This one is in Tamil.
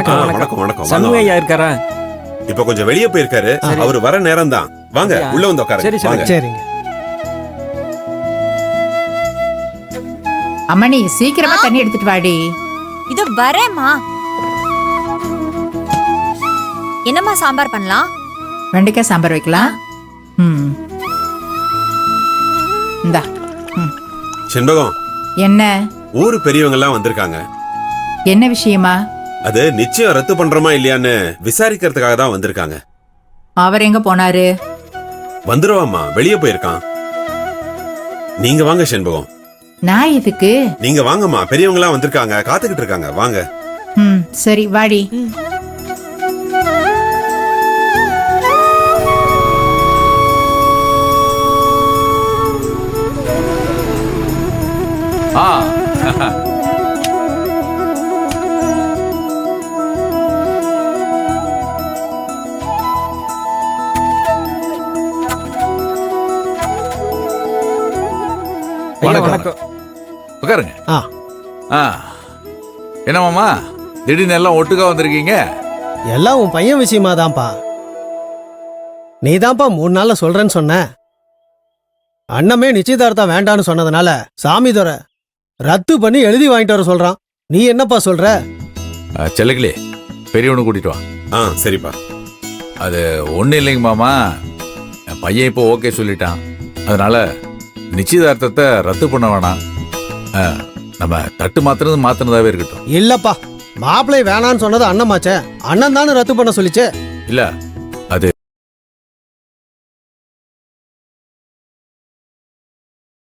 வணக்கம் வணக்கம் வணக்கம் சண்முக ஐயா இருக்காரா? இப்ப கொஞ்சம் வெளியே போயிருக்காரு. அவர் வர நேரம் தான். வாங்க உள்ள வந்து உட்காருங்க. சரி சரி சரிங்க. அம்மணி சீக்கிரமா தண்ணி எடுத்துட்டு வாடி. இது வரேம்மா. என்னம்மா சாம்பார் பண்ணலாம்? வெண்டைக்காய் சாம்பார் வைக்கலாம். இந்தா. செண்பகம், என்ன ஊரு பெரியவங்க எல்லாம் வந்திருக்காங்க. என்ன விஷயமா? அது நிச்சயம் ரத்து பண்றோமா இல்லையான்னு விசாரிக்கிறதுக்காக தான் வந்திருக்காங்க. அவர் எங்க போனாரு? வந்துருவாமா, வெளியே போயிருக்கான். நீங்க வாங்க செண்பகம். நான் எதுக்கு? நீங்க வாங்கம்மா, பெரியவங்க எல்லாம் வந்திருக்காங்க, காத்துக்கிட்டு இருக்காங்க. வாங்க. சரி வாடி. வணக்கம். உட்காருங்க. ஆ என்னமாமா திடீர்னு எல்லாம் ஒட்டுக்கா வந்திருக்கீங்க? எல்லாம் உன் பையன் விஷயமா தான்ப்பா. நீ தான்ப்பா 3 நாள்ல சொல்றேன்னு சொன்ன. அண்ணமே நிச்சயதார்த்தம் வேண்டான்னு சொன்னதுனால சாமிதுரை ரத்து பண்ணி எழுதி வாங்கிட்டு வர சொல்றான். நீ என்னப்பா சொல்ற? செல்லக்கிளே, பெரியவனு கூட்டிட்டு வா. சரிப்பா. அது ஒன்றும் இல்லைங்க மாமா, என் பையன் இப்போ ஓகே சொல்லிட்டான். அதனால நிச்சயதார்த்தத்தை ரத்து பண்ண வேணாம். நம்ம தட்டு மாத்தினதாவே இருக்கட்டும். இல்லப்பா, மாப்பிள்ளை வேணான்னு சொன்னது அண்ணமாச்சே. அண்ணன் தானே ரத்து பண்ண சொல்லிச்சே. இல்ல